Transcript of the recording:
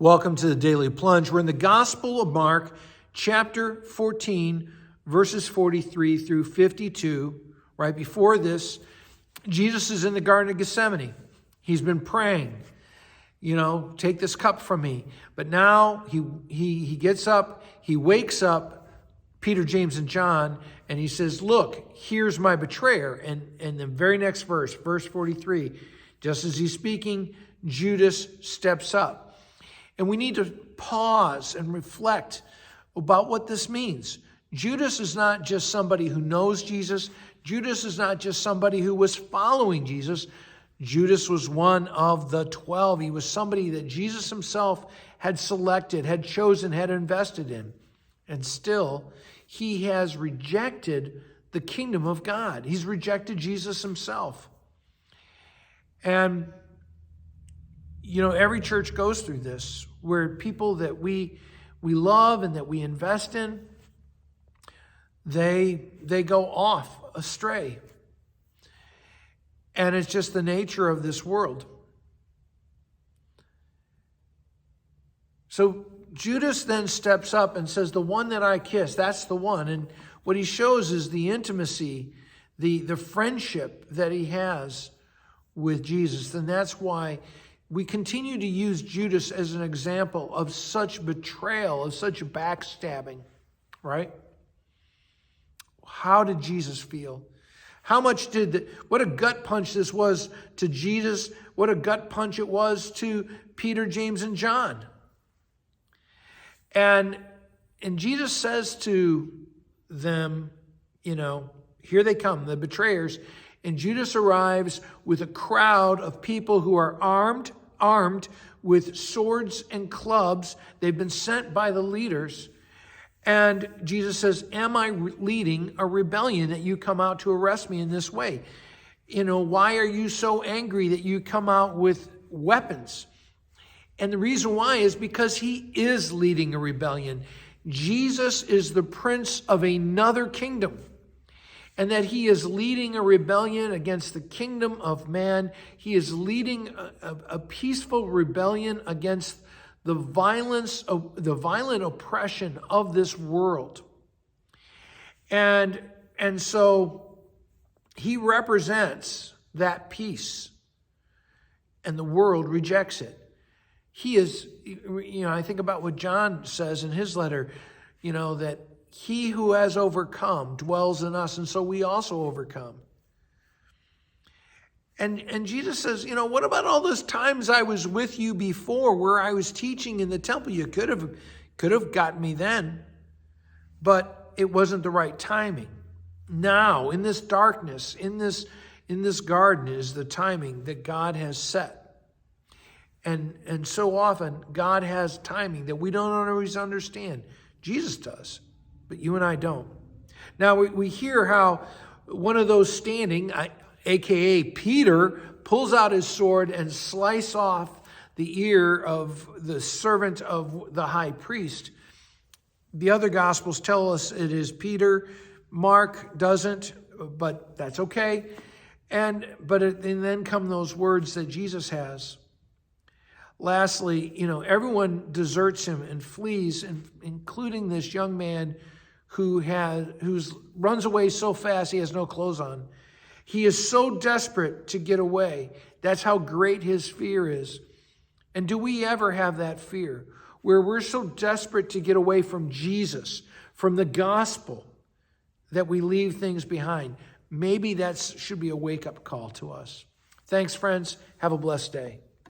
Welcome to the Daily Plunge. We're in the Gospel of Mark, chapter 14, verses 43 through 52. Right before this, Jesus is in the Garden of Gethsemane. He's been praying, take this cup from me. But now he gets up, he wakes up Peter, James, and John, and he says, look, here's my betrayer. And the very next verse 43, just as he's speaking, Judas steps up. And we need to pause and reflect about what this means. Judas is not just somebody who knows Jesus. Judas is not just somebody who was following Jesus. Judas was one of the 12. He was somebody that Jesus himself had selected, had chosen, had invested in. And still, he has rejected the kingdom of God. He's rejected Jesus himself. And every church goes through this, where people that we love and that we invest in, they go off astray. And it's just the nature of this world. So Judas then steps up and says, the one that I kiss, that's the one. And what he shows is the intimacy, the friendship that he has with Jesus. And that's why we continue to use Judas as an example of such betrayal, of such backstabbing, right? How did Jesus feel? What a gut punch this was to Jesus. What a gut punch it was to Peter, James, and John. And Jesus says to them, here they come, the betrayers. And Judas arrives with a crowd of people who are armed with swords and clubs. They've been sent by the leaders. And Jesus says, am I leading a rebellion that you come out to arrest me in this way? Why are you so angry that you come out with weapons? And the reason why is because he is leading a rebellion. Jesus is the prince of another kingdom. And that he is leading a rebellion against the kingdom of man. He is leading a peaceful rebellion against the violent oppression of this world. And so he represents that peace, and the world rejects it. He is, I think about what John says in his letter, that he who has overcome dwells in us, and so we also overcome. And Jesus says, what about all those times I was with you before where I was teaching in the temple? You could have gotten me then, but it wasn't the right timing. Now, in this darkness, in this garden is the timing that God has set. And so often, God has timing that we don't always understand. Jesus does. But you and I don't. Now we hear how one of those standing, a.k.a. Peter, pulls out his sword and slices off the ear of the servant of the high priest. The other Gospels tell us it is Peter. Mark doesn't, but that's okay. And then come those words that Jesus has. Lastly, everyone deserts him and flees, including this young man who runs away so fast he has no clothes on. He is so desperate to get away. That's how great his fear is. And do we ever have that fear where we're so desperate to get away from Jesus, from the gospel, that we leave things behind? Maybe that should be a wake-up call to us. Thanks, friends. Have a blessed day.